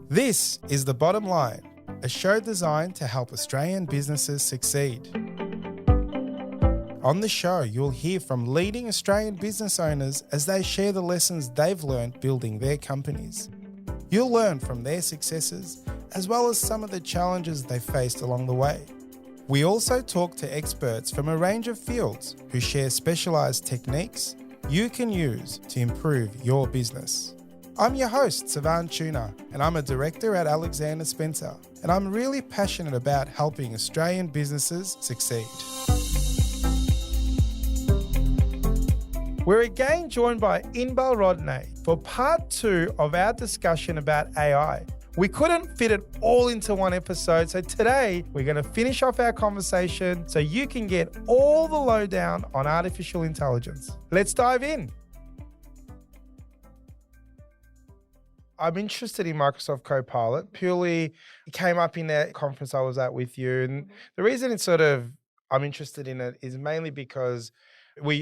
This is The Bottom Line, a show designed to help Australian businesses succeed. On the show, you'll hear from leading Australian business owners as they share the lessons they've learned building their companies. You'll learn from their successes as well as some of the challenges they faced along the way. We also talk to experts from a range of fields who share specialised techniques you can use to improve your business. I'm your host, Savan Tuna, and I'm a director at Alexander Spencer, and I'm really passionate about helping Australian businesses succeed. We're again joined by Inbal Rodnay for part 2 of our discussion about AI. We couldn't fit it all into one episode, so today we're going to finish off our conversation so you can get all the lowdown on artificial intelligence. Let's dive in. I'm interested in Microsoft Copilot. Purely, it came up in that conference I was at with you. And the reason I'm interested in it is mainly because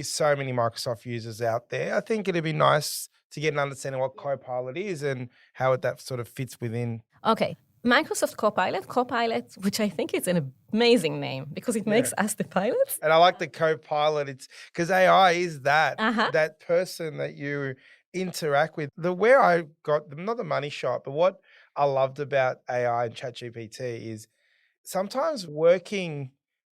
so many Microsoft users out there. I think it'd be nice to get an understanding of what Copilot is and how that sort of fits within. Okay. Microsoft Copilot, which I think is an amazing name because it makes us the pilots. And I like the Copilot. It's because AI is that person that you interact with. Where I got, not the money shot, but what I loved about AI and ChatGPT is sometimes working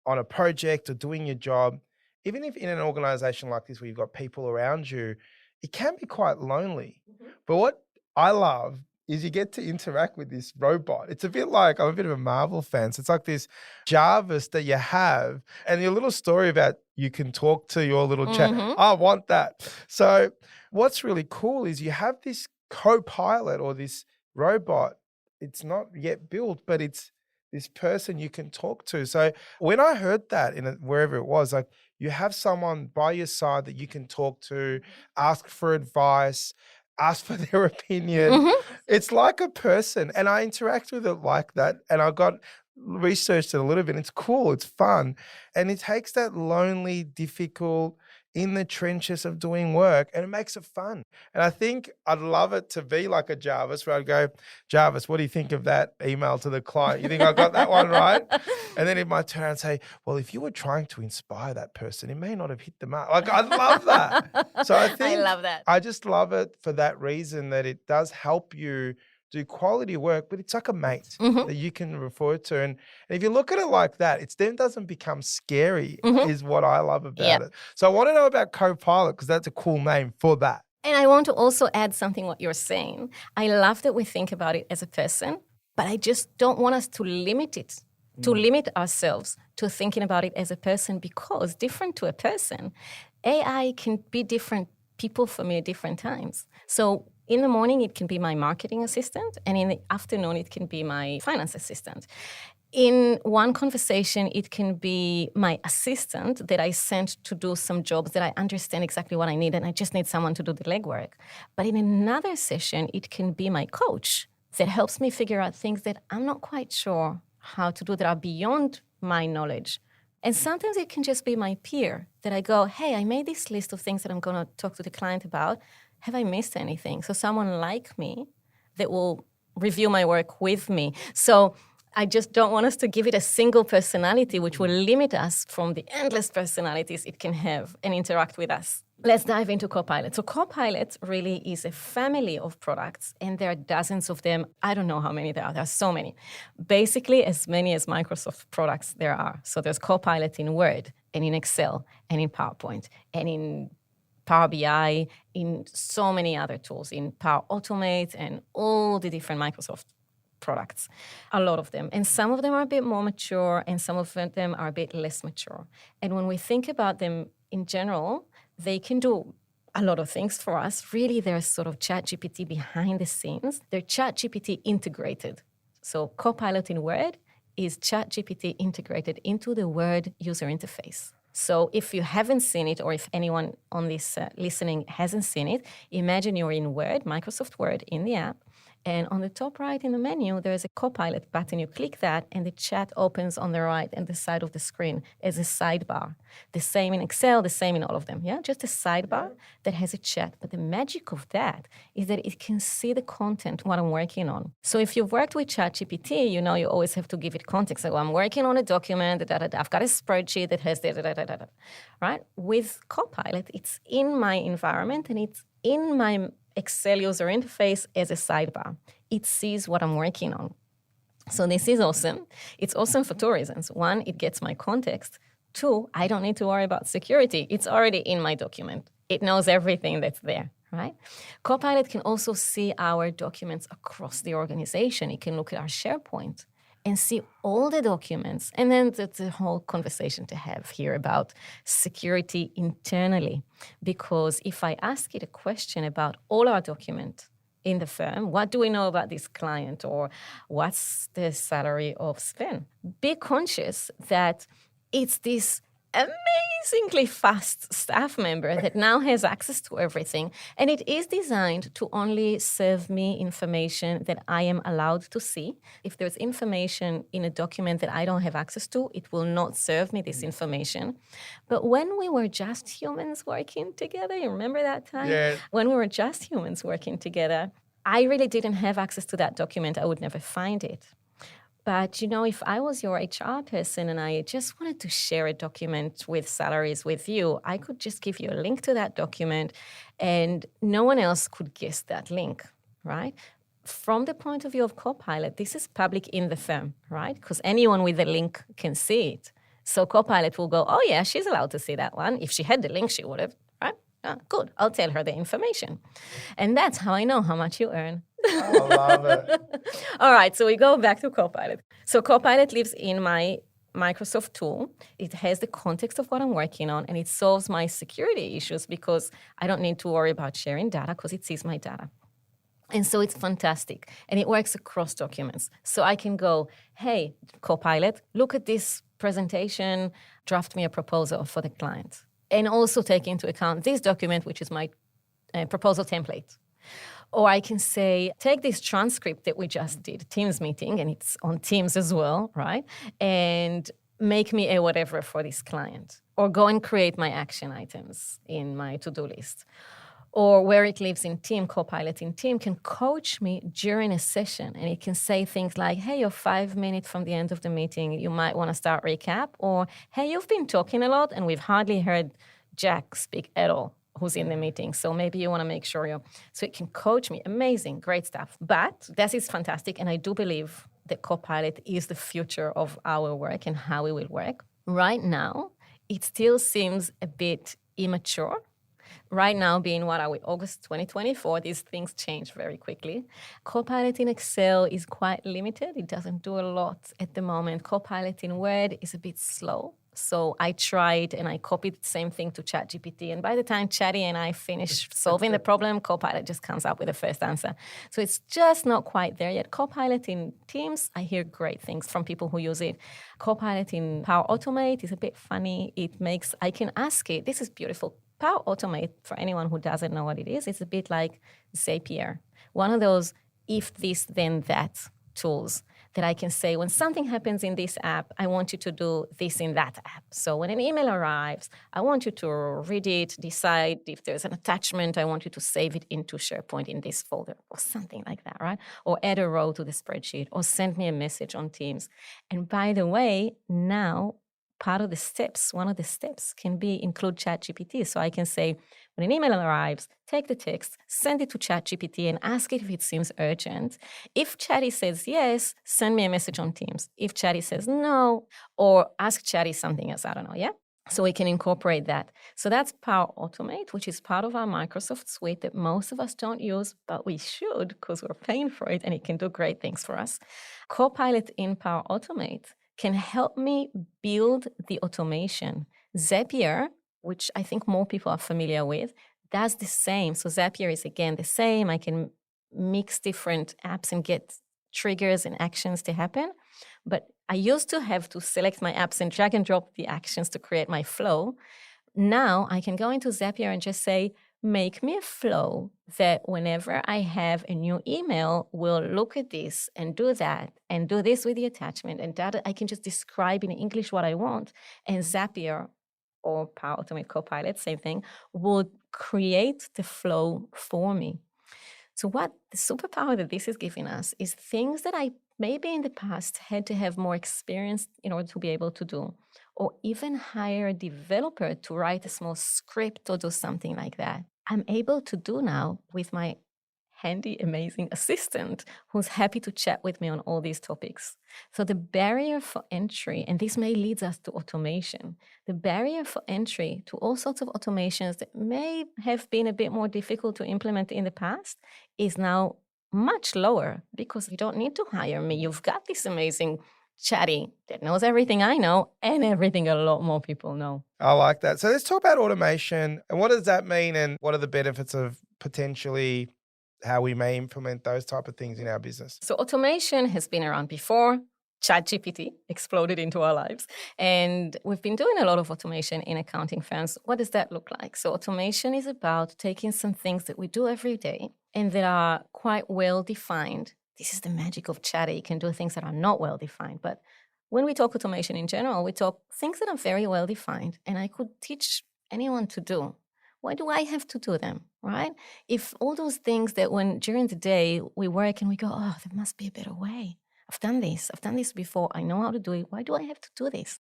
on a project or doing your job, even if in an organization like this where you've got people around you, it can be quite lonely. Mm-hmm. But what I love is you get to interact with this robot. It's a bit like, I'm a bit of a Marvel fan, so it's like this Jarvis that you have, and your little story about you can talk to your little chat. I want that. So what's really cool is you have this co-pilot or this robot. It's not yet built, but it's this person you can talk to. So when I heard that wherever it was, like you have someone by your side that you can talk to, ask for advice, ask for their opinion. It's like a person, and I interact with it like that. And I got researched it a little bit. It's cool, it's fun, and it takes that lonely, difficult, in the trenches of doing work, and it makes it fun. And I think I'd love it to be like a Jarvis, where I'd go, Jarvis, what do you think of that email to the client? You think I got that one right? And then it might turn around and say, well, if you were trying to inspire that person, it may not have hit the mark. Like, I love that. So I love that. I just love it for that reason, that it does help you do quality work, but it's like a mate that you can refer to. And if you look at it like that, it then doesn't become scary, is what I love about it. So I want to know about Copilot, because that's a cool name for that. And I want to also add something what you're saying. I love that we think about it as a person, but I just don't want us to limit it, to limit ourselves to thinking about it as a person, because different to a person, AI can be different people for me at different times. So in the morning, it can be my marketing assistant, and in the afternoon, it can be my finance assistant. In one conversation, it can be my assistant that I sent to do some jobs that I understand exactly what I need, and I just need someone to do the legwork. But in another session, it can be my coach that helps me figure out things that I'm not quite sure how to do, that are beyond my knowledge. And sometimes it can just be my peer that I go, hey, I made this list of things that I'm going to talk to the client about. Have I missed anything? So someone like me that will review my work with me. So I just don't want us to give it a single personality, which will limit us from the endless personalities it can have and interact with us. Let's dive into Copilot. So Copilot really is a family of products, and there are dozens of them. I don't know how many there are. There are so many. Basically, as many as Microsoft products there are. So there's Copilot in Word and in Excel and in PowerPoint and in Power BI, in so many other tools, in Power Automate and all the different Microsoft products, a lot of them. And some of them are a bit more mature and some of them are a bit less mature. And when we think about them in general, they can do a lot of things for us. Really, they're sort of ChatGPT behind the scenes. They're ChatGPT integrated. So Copilot in Word is ChatGPT integrated into the Word user interface. So if you haven't seen it, or if anyone on this listening hasn't seen it, imagine you're in Word, Microsoft Word in the app, And on the top right in the menu, there's a Copilot button. You click that, and the chat opens on the right and the side of the screen as a sidebar. The same in Excel, the same in all of them. Yeah, just a sidebar that has a chat. But the magic of that is that it can see the content, what I'm working on. So if you've worked with ChatGPT, you know you always have to give it context. So I'm working on a document, I've got a spreadsheet that has right? With Copilot, it's in my environment and it's in my Excel user interface as a sidebar. It sees what I'm working on. So this is awesome. It's awesome for two reasons. One, it gets my context. Two, I don't need to worry about security. It's already in my document. It knows everything that's there, right? Copilot can also see our documents across the organization. It can look at our SharePoint and see all the documents. And then that's a whole conversation to have here about security internally. Because if I ask it a question about all our documents in the firm, what do we know about this client, or what's the salary of Sven? Be conscious that it's this amazingly fast staff member that now has access to everything. And it is designed to only serve me information that I am allowed to see. If there's information in a document that I don't have access to, it will not serve me this information. But when we were just humans working together, you remember that time? Yeah. When we were just humans working together, I really didn't have access to that document. I would never find it. But, you know, if I was your HR person and I just wanted to share a document with salaries with you, I could just give you a link to that document and no one else could guess that link, right? From the point of view of Copilot, this is public in the firm, right? Because anyone with a link can see it. So Copilot will go, oh yeah, she's allowed to see that one. If she had the link, she would have, right? Good, I'll tell her the information. And that's how I know how much you earn. I love it. All right, so we go back to Copilot. So Copilot lives in my Microsoft tool. It has the context of what I'm working on, and it solves my security issues because I don't need to worry about sharing data because it sees my data. And so it's fantastic, and it works across documents. So I can go, hey, Copilot, look at this presentation, draft me a proposal for the client. And also take into account this document, which is my proposal template. Or I can say, take this transcript that we just did, Teams meeting, and it's on Teams as well, right? And make me a whatever for this client. Or go and create my action items in my to-do list. Or where it lives in Team, Copilot in Team can coach me during a session. And it can say things like, hey, you're 5 minutes from the end of the meeting. You might want to start recap. Or, hey, you've been talking a lot and we've hardly heard Jack speak at all, who's in the meeting. So maybe you want to make sure you're... So it can coach me. Amazing, great stuff. But that is fantastic. And I do believe that Copilot is the future of our work and how we will work. Right now, it still seems a bit immature. Right now, being what are we, August 2024, these things change very quickly. Copilot in Excel is quite limited. It doesn't do a lot at the moment. Copilot in Word is a bit slow. So I tried and I copied the same thing to ChatGPT. And by the time Chatty and I finish solving the problem, Copilot just comes up with the first answer. So it's just not quite there yet. Copilot in Teams, I hear great things from people who use it. Copilot in Power Automate is a bit funny. I can ask it, this is beautiful. Power Automate, for anyone who doesn't know what it is, it's a bit like Zapier. One of those if this, then that tools that I can say, when something happens in this app, I want you to do this in that app. So when an email arrives, I want you to read it, decide if there's an attachment, I want you to save it into SharePoint in this folder or something like that, right? Or add a row to the spreadsheet or send me a message on Teams. And by the way, now, one of the steps can be include ChatGPT. So I can say, when an email arrives, take the text, send it to ChatGPT and ask it if it seems urgent. If Chatty says yes, send me a message on Teams. If Chatty says no, or ask Chatty something else, I don't know, yeah? So we can incorporate that. So that's Power Automate, which is part of our Microsoft suite that most of us don't use, but we should because we're paying for it and it can do great things for us. Copilot in Power Automate can help me build the automation. Zapier, which I think more people are familiar with, does the same. So Zapier is, again, the same. I can mix different apps and get triggers and actions to happen. But I used to have to select my apps and drag and drop the actions to create my flow. Now I can go into Zapier and just say, make me a flow that whenever I have a new email, will look at this and do that and do this with the attachment and that I can just describe in English what I want. And Zapier or Power Automate Copilot, same thing, would create the flow for me. So what the superpower that this is giving us is things that I maybe in the past had to have more experience in order to be able to do, or even hire a developer to write a small script or do something like that. I'm able to do now with my handy, amazing assistant who's happy to chat with me on all these topics. So the barrier for entry, and this may lead us to automation, the barrier for entry to all sorts of automations that may have been a bit more difficult to implement in the past is now much lower because you don't need to hire me. You've got this amazing chatty that knows everything I know and everything a lot more people know. I like that. So let's talk about automation and what does that mean and what are the benefits of potentially how we may implement those type of things in our business? So automation has been around before. ChatGPT exploded into our lives. And we've been doing a lot of automation in accounting firms. What does that look like? So automation is about taking some things that we do every day and that are quite well defined. This is the magic of Chat. You can do things that are not well defined. But when we talk automation in general, we talk things that are very well defined and I could teach anyone to do. Why do I have to do them, right? If all those things that when during the day we work and we go, oh, there must be a better way. I've done this before. I know how to do it. Why do I have to do this?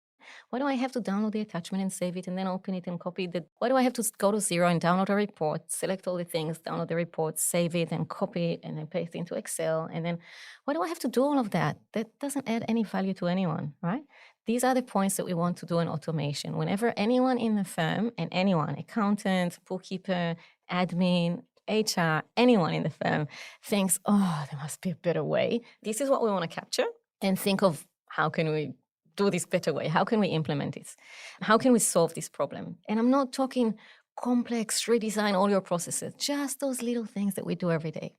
Why do I have to download the attachment and save it and then open it and copy it? Why do I have to go to Xero and download a report, select all the things, download the report, save it and copy it and then paste it into Excel? And then why do I have to do all of that? That doesn't add any value to anyone, right? These are the points that we want to do in automation. Whenever anyone in the firm, and anyone, accountant, bookkeeper, admin, HR, anyone in the firm thinks, oh, there must be a better way. This is what we want to capture and think of how can we do this better way? How can we implement it? How can we solve this problem? And I'm not talking complex, redesign all your processes, just those little things that we do every day.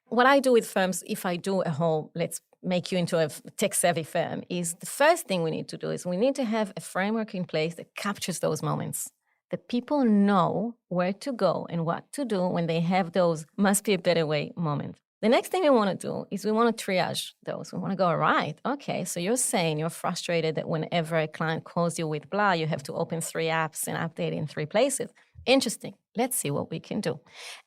What I do with firms, if I do a whole, let's make you into a tech-savvy firm, is the first thing we need to do is we need to have a framework in place that captures those moments. That people know where to go and what to do when they have those must be a better way moments. The next thing we want to do is we want to triage those. We want to go, all right, okay, so you're saying you're frustrated that whenever a client calls you with blah, you have to open 3 apps and update in 3 places. Interesting. Let's see what we can do.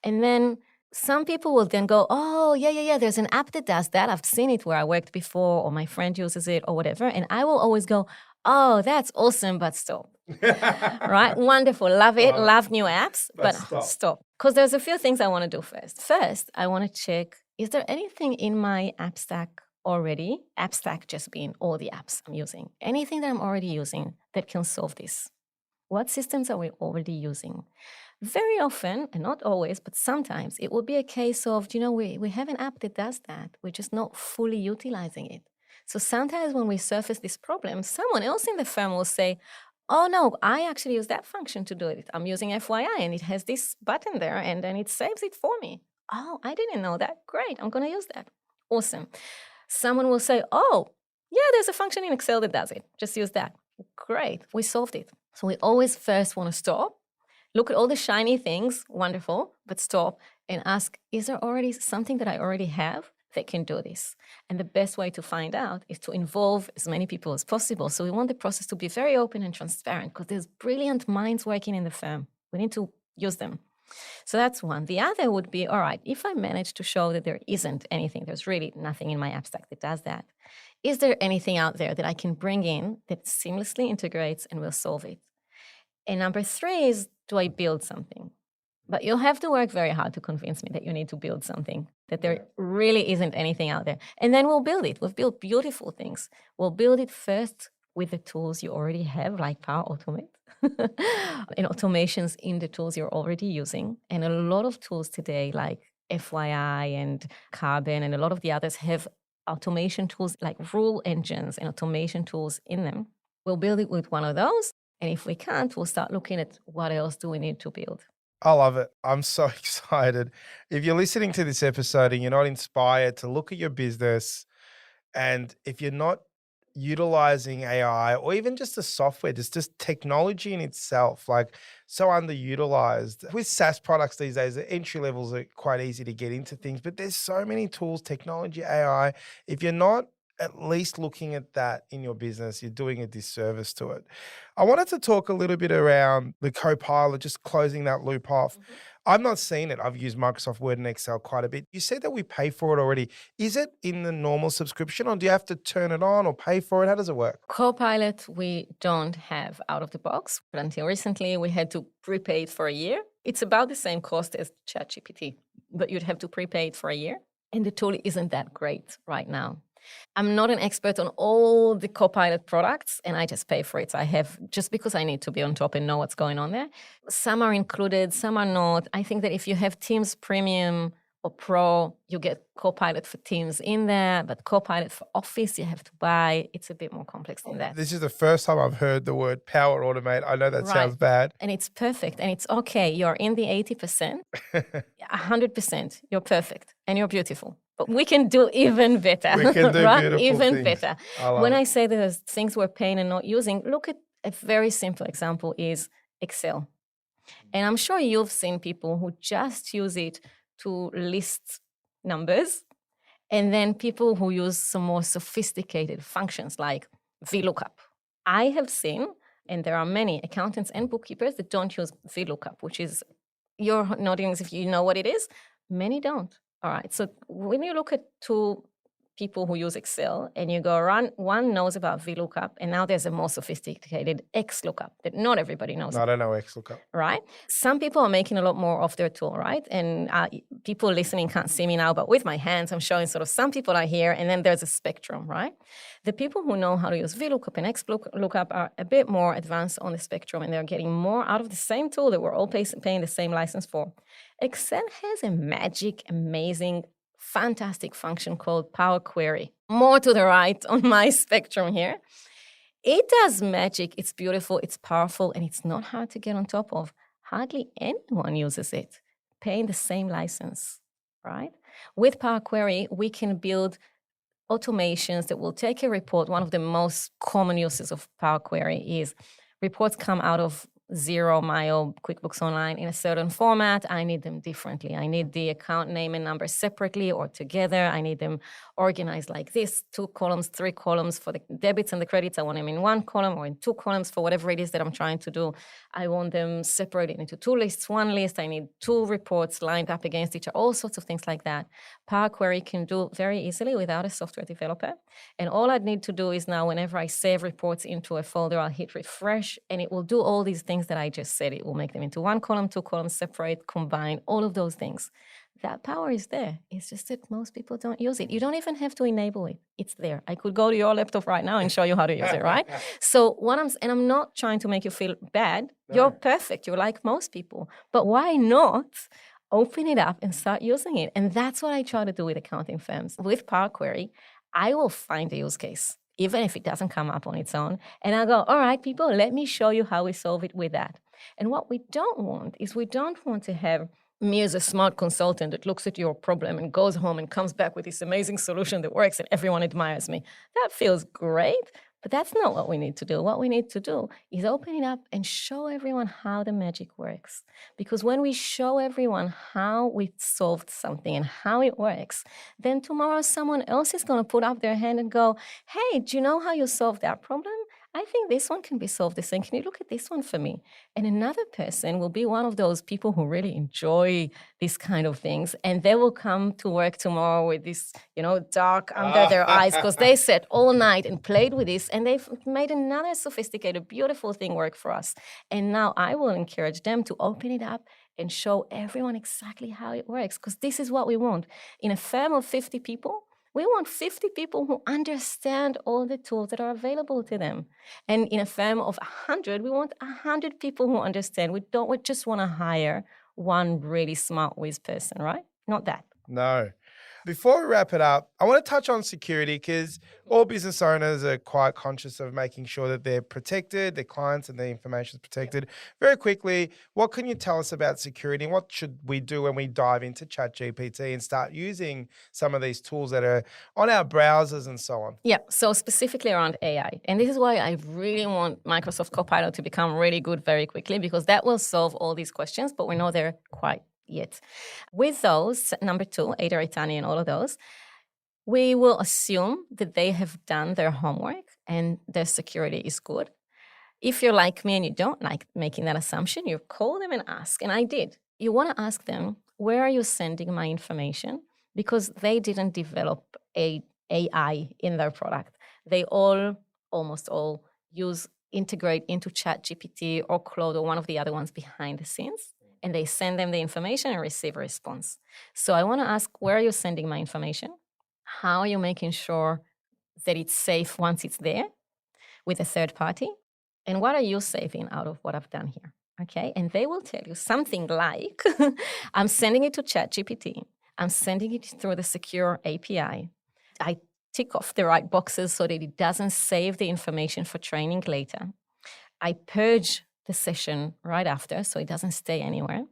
And then some people will then go, oh, yeah, there's an app that does that. I've seen it where I worked before or my friend uses it or whatever. And I will always go, oh, that's awesome, but stop. Right? Wonderful. Love it. Love new apps, but stop. Because there's a few things I want to do first. First, I want to check, is there anything in my app stack already? App stack just being all the apps I'm using. Anything that I'm already using that can solve this? What systems are we already using? Very often, and not always, but sometimes, it will be a case of, we have an app that does that. We're just not fully utilizing it. So sometimes when we surface this problem, someone else in the firm will say, oh no, I actually use that function to do it. I'm using FYI and it has this button there and then it saves it for me. Oh, I didn't know that. Great, I'm going to use that. Awesome. Someone will say, oh, yeah, there's a function in Excel that does it. Just use that. Great, we solved it. So we always first want to stop, look at all the shiny things, wonderful, but stop and ask, is there already something that I already have that can do this? And the best way to find out is to involve as many people as possible. So we want the process to be very open and transparent because there's brilliant minds working in the firm. We need to use them. So that's one. The other would be, all right, if I manage to show that there isn't anything, there's really nothing in my app stack that does that, is there anything out there that I can bring in that seamlessly integrates and will solve it? And number 3 is, do I build something? But you'll have to work very hard to convince me that you need to build something, that there really isn't anything out there. And then we'll build it. We've built beautiful things. We'll build it first with the tools you already have, like Power Automate, and automations in the tools you're already using. And a lot of tools today, like FYI and Carbon and a lot of the others, have automation tools like rule engines and automation tools in them. We'll build it with one of those. And if we can't, we'll start looking at what else do we need to build. I love it. I'm so excited. If you're listening to this episode and you're not inspired to look at your business, and if you're not utilizing AI or even just the software, just technology in itself, like so underutilized. With SaaS products these days, the entry levels are quite easy to get into things, but there's so many tools, technology, AI. If you're not at least looking at that in your business, you're doing a disservice to it. I wanted to talk a little bit around the Copilot, just closing that loop off. I've not seen it. I've used Microsoft Word and Excel quite a bit. You said that we pay for it already. Is it in the normal subscription or do you have to turn it on or pay for it? How does it work? Copilot, we don't have out of the box. But until recently, we had to prepay it for a year. It's about the same cost as ChatGPT, but you'd have to prepay it for a year. And the tool isn't that great right now. I'm not an expert on all the Copilot products, and I just pay for it. I have, just because I need to be on top and know what's going on there. Some are included, some are not. I think that if you have Teams Premium or Pro, you get Copilot for Teams in there, but Copilot for Office, you have to buy. It's a bit more complex than that. This is the first time I've heard the word Power Automate. I know that sounds bad. And it's perfect, and it's okay. You're in the 80%, 100%. You're perfect, and you're beautiful. But we can do even better. We can do right? beautiful even things. better. When I say there's things we're paying and not using, look at a very simple example is Excel. And I'm sure you've seen people who just use it to list numbers, and then people who use some more sophisticated functions like VLOOKUP. I have seen, and there are many accountants and bookkeepers that don't use VLOOKUP, which is, you're nodding as if you know what it is. Many don't. All right, so when you look at two people who use Excel and you go around, one knows about VLOOKUP, and now there's a more sophisticated XLOOKUP that not everybody knows. I don't know XLOOKUP. Right? Some people are making a lot more of their tool, right? And people listening can't see me now, but with my hands, I'm showing sort of some people are here, and then there's a spectrum, right? The people who know how to use VLOOKUP and XLOOKUP are a bit more advanced on the spectrum, and they're getting more out of the same tool that we're all paying the same license for. Excel has a magic, amazing, fantastic function called Power Query. More to the right on my spectrum here. It does magic. It's beautiful, it's powerful, and it's not hard to get on top of. Hardly anyone uses it, paying the same license, right? With Power Query, we can build automations that will take a report. One of the most common uses of Power Query is reports come out of Xero, Mayo, QuickBooks Online in a certain format. I need them differently. I need the account name and number separately or together. I need them organized like this, 2 columns, 3 columns for the debits and the credits. I want them in 1 column or in 2 columns for whatever it is that I'm trying to do. I want them separated into 2 lists, 1 list. I need 2 reports lined up against each other, all sorts of things like that. Power Query can do very easily without a software developer. And all I'd need to do is now, whenever I save reports into a folder, I'll hit refresh, and it will do all these things that I just said. It will make them into 1 column, 2 columns, separate, combine, all of those things. That power is there. It's just that most people don't use it. You don't even have to enable it. It's there. I could go to your laptop right now and show you how to use it, right? So I'm not trying to make you feel bad. No. You're perfect. You're like most people. But why not open it up and start using it? And that's what I try to do with accounting firms. With Power Query, I will find a use case, even if it doesn't come up on its own. And I'll go, all right, people, let me show you how we solve it with that. And what we don't want is we don't want to have me as a smart consultant that looks at your problem and goes home and comes back with this amazing solution that works and everyone admires me. That feels great, but that's not what we need to do. What we need to do is open it up and show everyone how the magic works. Because when we show everyone how we solved something and how it works, then tomorrow someone else is going to put up their hand and go, hey, do you know how you solved that problem? I think this one can be solved this way. Can you look at this one for me? And another person will be one of those people who really enjoy these kind of things. And they will come to work tomorrow with this, dark under their eyes because they sat all night and played with this. And they've made another sophisticated, beautiful thing work for us. And now I will encourage them to open it up and show everyone exactly how it works. Because this is what we want. In a firm of 50 people, we want 50 people who understand all the tools that are available to them. And in a firm of 100, we want 100 people who understand. We just want to hire one really smart whiz person, right? Not that. No. Before we wrap it up, I want to touch on security because all business owners are quite conscious of making sure that they're protected, their clients and their information is protected. Very quickly, what can you tell us about security? What should we do when we dive into ChatGPT and start using some of these tools that are on our browsers and so on? Yeah, so specifically around AI. And this is why I really want Microsoft Copilot to become really good very quickly, because that will solve all these questions, but we're not there quite yet. With those, number 2, Ada, Itani, and all of those, we will assume that they have done their homework and their security is good. If you're like me and you don't like making that assumption, you call them and ask. And I did. You want to ask them, where are you sending my information? Because they didn't develop a AI in their product. They almost all integrate into ChatGPT or Claude or one of the other ones behind the scenes. And they send them the information and receive a response. So I want to ask, where are you sending my information? How are you making sure that it's safe once it's there with a third party? And what are you saving out of what I've done here? Okay, and they will tell you something like, I'm sending it to ChatGPT. I'm sending it through the secure API. I tick off the right boxes so that it doesn't save the information for training later. I purge the session right after so it doesn't stay anywhere.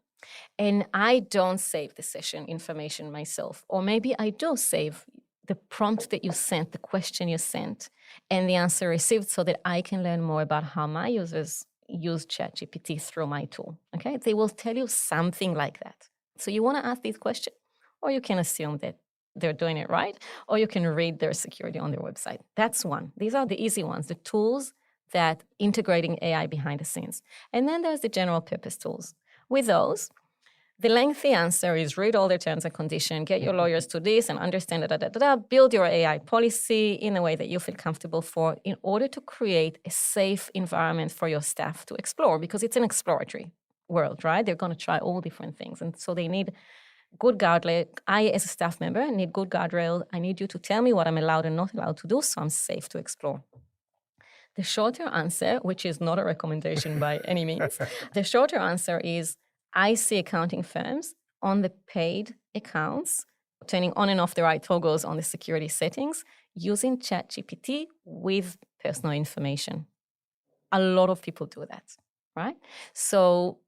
And I don't save the session information myself. Or maybe I do save the prompt that you sent, the question you sent, and the answer received so that I can learn more about how my users use ChatGPT through my tool. Okay, they will tell you something like that. So you want to ask these questions, or you can assume that they're doing it right, or you can read their security on their website. That's one. These are the easy ones, the tools that integrating AI behind the scenes. And then there's the general purpose tools. With those, the lengthy answer is read all their terms and conditions, get your lawyers to this and understand build your AI policy in a way that you feel comfortable for in order to create a safe environment for your staff to explore, because it's an exploratory world, right? They're going to try all different things. And so they need good guardrail. I, as a staff member, need good guardrail. I need you to tell me what I'm allowed and not allowed to do so I'm safe to explore. The shorter answer, which is not a recommendation by any means, the shorter answer is, I see accounting firms on the paid accounts turning on and off the right toggles on the security settings using ChatGPT with personal information. A lot of people do that, right? So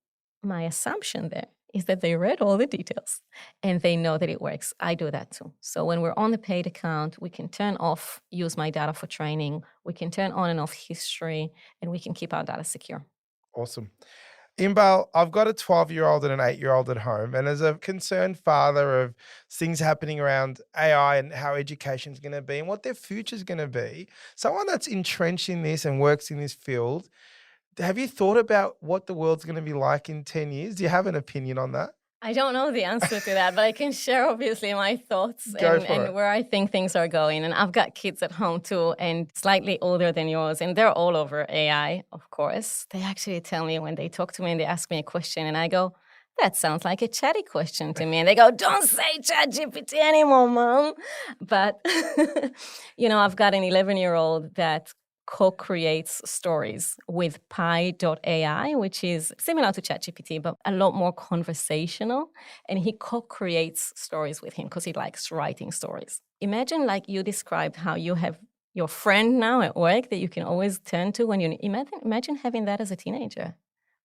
my assumption there is that they read all the details and they know that it works. I do that too. So when we're on the paid account, we can turn off, use my data for training, we can turn on and off history, and we can keep our data secure. Awesome. Inbal, I've got a 12-year-old and an 8-year-old at home, and as a concerned father of things happening around AI and how education is going to be and what their future is going to be, someone that's entrenched in this and works in this field, have you thought about what the world's going to be like in 10 years? Do you have an opinion on that? I don't know the answer to that, but I can share obviously my thoughts and where I think things are going. And I've got kids at home too, and slightly older than yours, and they're all over AI, of course. They actually tell me when they talk to me and they ask me a question, and I go, that sounds like a chatty question to me. And they go, don't say ChatGPT anymore, Mom. But, I've got an 11-year-old that co-creates stories with Pi.ai, which is similar to ChatGPT, but a lot more conversational. And he co-creates stories with him because he likes writing stories. Imagine, like you described, how you have your friend now at work that you can always turn to when you imagine having that as a teenager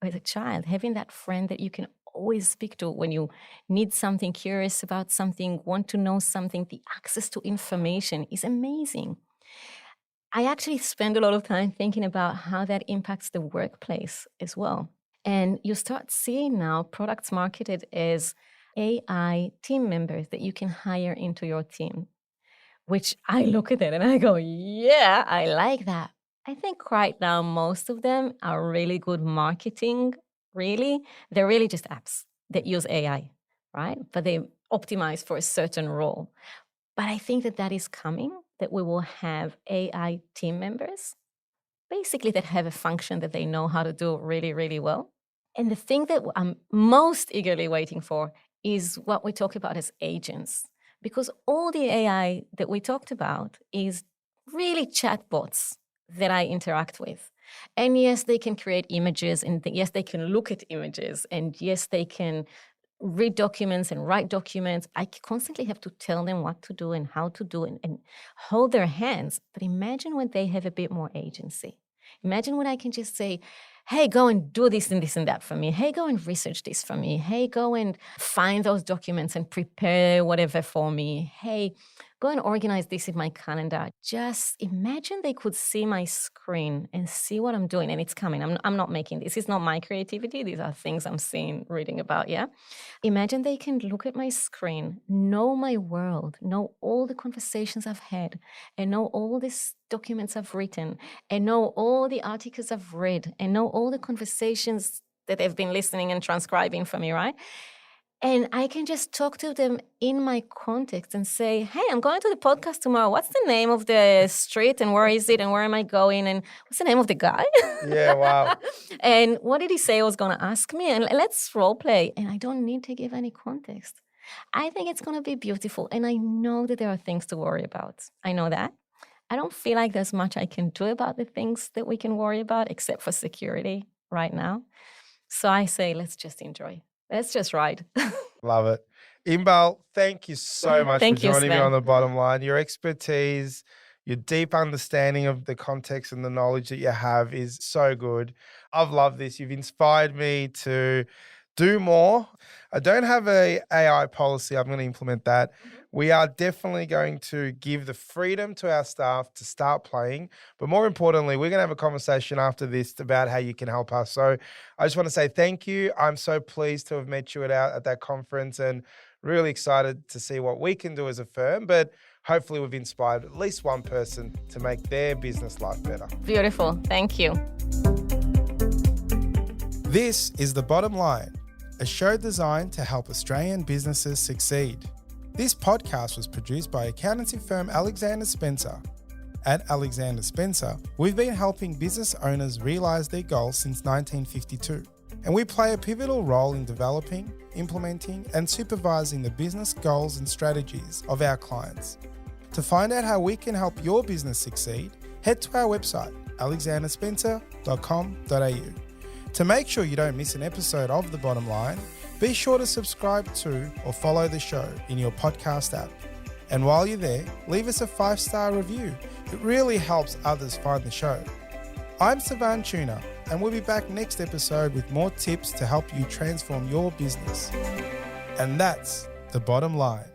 or as a child, having that friend that you can always speak to when you need something, curious about something, want to know something. The access to information is amazing. I actually spend a lot of time thinking about how that impacts the workplace as well. And you start seeing now products marketed as AI team members that you can hire into your team, which I look at it and I go, yeah, I like that. I think right now most of them are really good marketing, really. They're really just apps that use AI, right? But they optimize for a certain role. But I think that is coming, that we will have AI team members, basically that have a function that they know how to do really, really well. And the thing that I'm most eagerly waiting for is what we talk about as agents. Because all the AI that we talked about is really chatbots that I interact with. And yes, they can create images, and yes, they can look at images, and yes, they can read documents and write documents. I constantly have to tell them what to do and how to do it and hold their hands. But imagine when they have a bit more agency. Imagine when I can just say, hey, go and do this and this and that for me. Hey, go and research this for me. Hey, go and find those documents and prepare whatever for me. Hey, go and organize this in my calendar. Just imagine they could see my screen and see what I'm doing. And it's coming. I'm not making this. It's not my creativity. These are things I'm seeing, reading about, yeah? Imagine they can look at my screen, know my world, know all the conversations I've had, and know all these documents I've written, and know all the articles I've read, and know all the conversations that they've been listening and transcribing for me, right? And I can just talk to them in my context and say, hey, I'm going to the podcast tomorrow. What's the name of the street and where is it and where am I going? And what's the name of the guy? Yeah, wow. And what did he say he was going to ask me? And let's role play. And I don't need to give any context. I think it's going to be beautiful. And I know that there are things to worry about. I know that. I don't feel like there's much I can do about the things that we can worry about, except for security right now. So I say, let's just enjoy. Let's just ride. Love it. Inbal, thank you so much for joining me on The Bottom Line. Your expertise, your deep understanding of the context and the knowledge that you have is so good. I've loved this. You've inspired me to do more. I don't have a AI policy. I'm going to implement that. We are definitely going to give the freedom to our staff to start playing. But more importantly, we're going to have a conversation after this about how you can help us. So I just want to say thank you. I'm so pleased to have met you at that conference and really excited to see what we can do as a firm. But hopefully we've inspired at least one person to make their business life better. Beautiful. Thank you. This is The Bottom Line, a show designed to help Australian businesses succeed. This podcast was produced by accountancy firm Alexander Spencer. At Alexander Spencer, we've been helping business owners realise their goals since 1952, and we play a pivotal role in developing, implementing, and supervising the business goals and strategies of our clients. To find out how we can help your business succeed, head to our website, alexanderspencer.com.au. To make sure you don't miss an episode of The Bottom Line, be sure to subscribe to or follow the show in your podcast app. And while you're there, leave us a 5-star review. It really helps others find the show. I'm Savan Tuna, and we'll be back next episode with more tips to help you transform your business. And that's The Bottom Line.